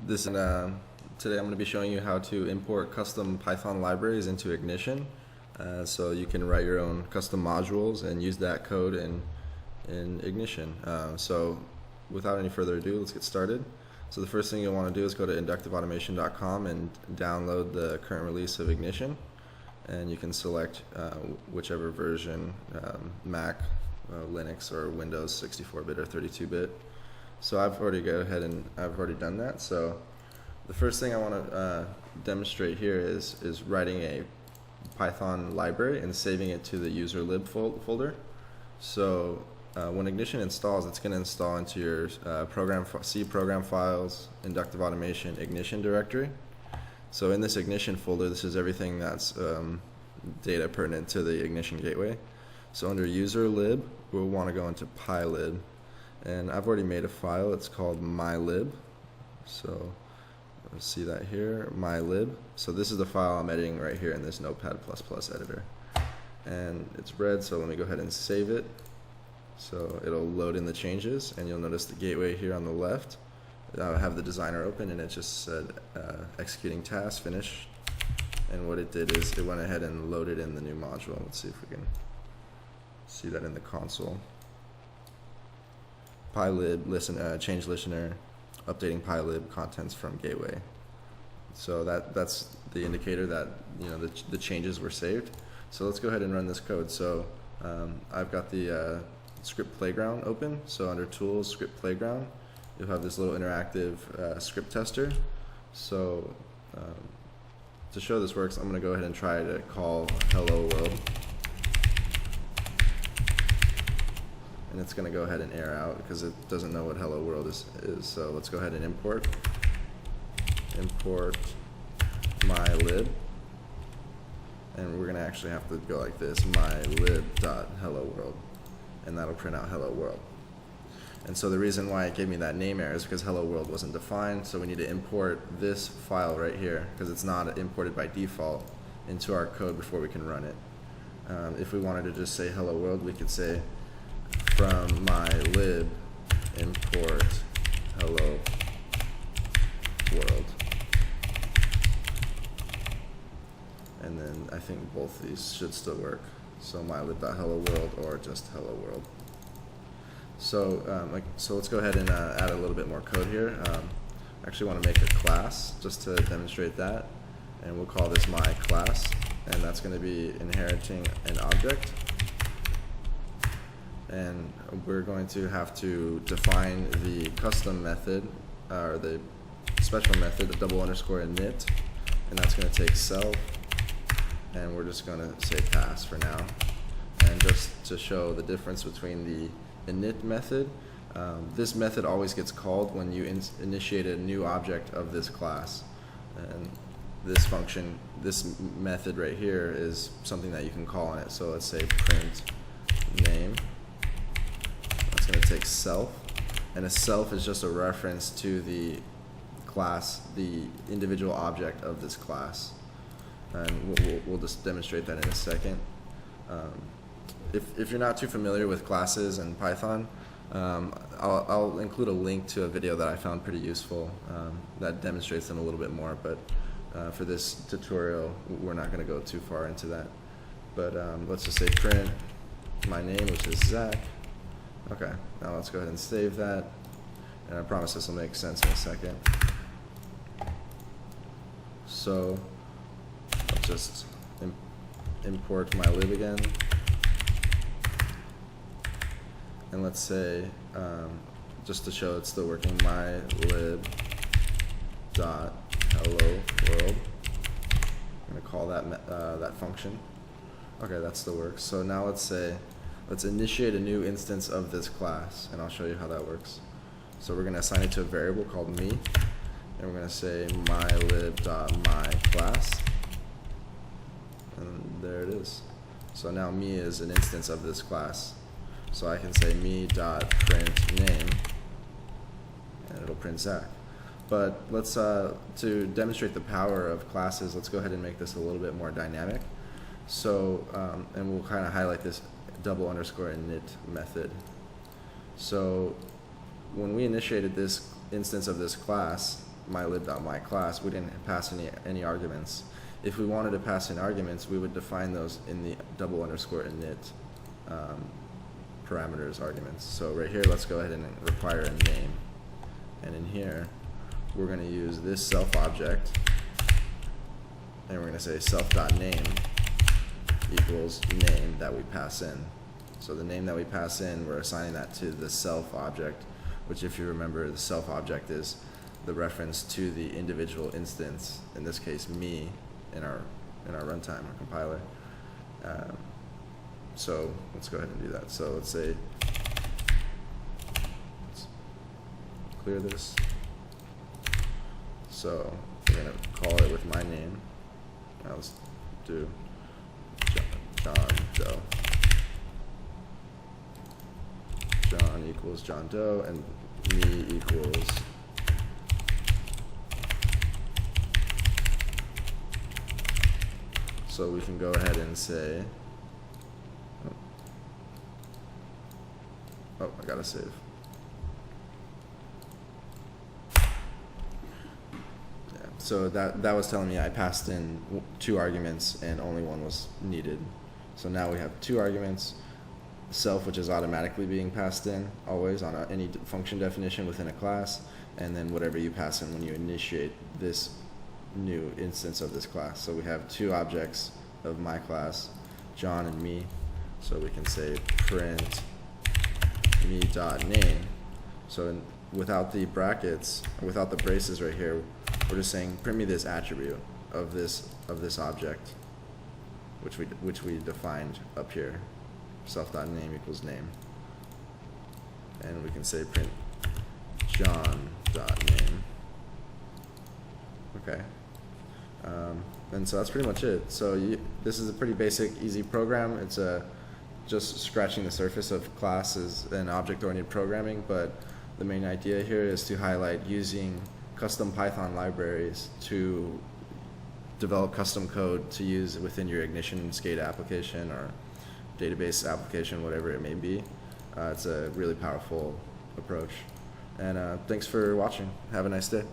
Today I'm going to be showing you how to import custom Python libraries into Ignition, so you can write your own custom modules and use that code in Ignition. So without any further ado, let's get started. So the first thing you'll want to do is go to inductiveautomation.com and download the current release of Ignition, and you can select whichever version, Mac, Linux, or Windows 64-bit or 32-bit. So I've already done that. So the first thing I want to demonstrate here is writing a Python library and saving it to the user lib folder. So when Ignition installs, it's going to install into your C program files, inductive automation, Ignition directory. So in this Ignition folder, this is everything that's data pertinent to the Ignition gateway. So under user lib, we'll want to go into pylib. And I've already made a file. It's called mylib. So let's see that here, mylib. So this is the file I'm editing right here in this Notepad++ editor. And it's red, so let me go ahead and save it. So it'll load in the changes, and you'll notice the gateway here on the left. I have the designer open, and it just said executing task, finish. And what it did is it went ahead and loaded in the new module. Let's see if we can see that in the console. Pylib, change listener, updating pylib contents from gateway. So that's the indicator that the changes were saved. So let's go ahead and run this code. So I've got the script playground open. So under tools, script playground, you'll have this little interactive script tester. So to show this works, I'm going to go ahead and try to call hello world. And it's going to go ahead and error out because it doesn't know what hello world is. So let's go ahead and import mylib, and we're going to actually have to go like this, mylib.hello-world, and that'll print out hello world. And so the reason why it gave me that name error is because hello world wasn't defined, so we need to import this file right here because it's not imported by default into our code before we can run it. If we wanted to just say hello world, we could say from mylib import hello world, and then I think both of these should still work. So mylib.hello world or just hello world. So so let's go ahead and add a little bit more code here. I actually want to make a class just to demonstrate that, and we'll call this my class, and that's going to be inheriting an object. And we're going to have to define the custom method, or the special method, the double underscore init, and that's going to take self, and we're just going to say pass for now. And just to show the difference between the init method, this method always gets called when you initiate a new object of this class. And this function, this method right here, is something that you can call on it. So let's say print name. It's going to take self, and a self is just a reference to the class, the individual object of this class, and we'll just demonstrate that in a second. If you're not too familiar with classes in Python, I'll include a link to a video that I found pretty useful that demonstrates them a little bit more, but for this tutorial we're not going to go too far into that. But let's just say print my name, which is Zach. Okay, now let's go ahead and save that, and I promise this will make sense in a second. So let's just import mylib again, and let's say, just to show it's still working, mylib dot hello world. I'm going to call that that function. Okay, that still works. So now let's initiate a new instance of this class, and I'll show you how that works. So we're going to assign it to a variable called me, and we're going to say mylib.myClass, and there it is. So now me is an instance of this class. So I can say me.printName, and it'll print Zach. But let's, to demonstrate the power of classes, let's go ahead and make this a little bit more dynamic. So, and we'll kind of highlight this double underscore init method. So when we initiated this instance of this class, mylib.myClass, we didn't pass any arguments. If we wanted to pass in arguments, we would define those in the _init parameters arguments. So right here, let's go ahead and require a name. And in here, we're going to use this self object, and we're going to say self.name equals name that we pass in. So the name that we pass in, we're assigning that to the self object, which, if you remember, the self object is the reference to the individual instance, in this case me, in our runtime, our compiler. So let's go ahead and do that. So let's say, let's clear this. So we're going to call it with my name. Now let's do John Doe. John equals John Doe, and me equals so we can go ahead and say, oh, I gotta save. Yeah, so that was telling me I passed in 2 arguments and only one was needed. So now we have 2 arguments, self, which is automatically being passed in always on any function definition within a class, and then whatever you pass in when you initiate this new instance of this class. So we have 2 objects of my class, John and me. So we can say print me.name. So without the brackets, without the braces right here, we're just saying print me this attribute of this object, which we defined up here, self.name equals name. And we can say print John.name. Okay. And so that's pretty much it. So this is a pretty basic, easy program. It's just scratching the surface of classes and object-oriented programming, but the main idea here is to highlight using custom Python libraries to develop custom code to use within your Igntion SCADA application or database application, whatever it may be. It's a really powerful approach. And thanks for watching. Have a nice day.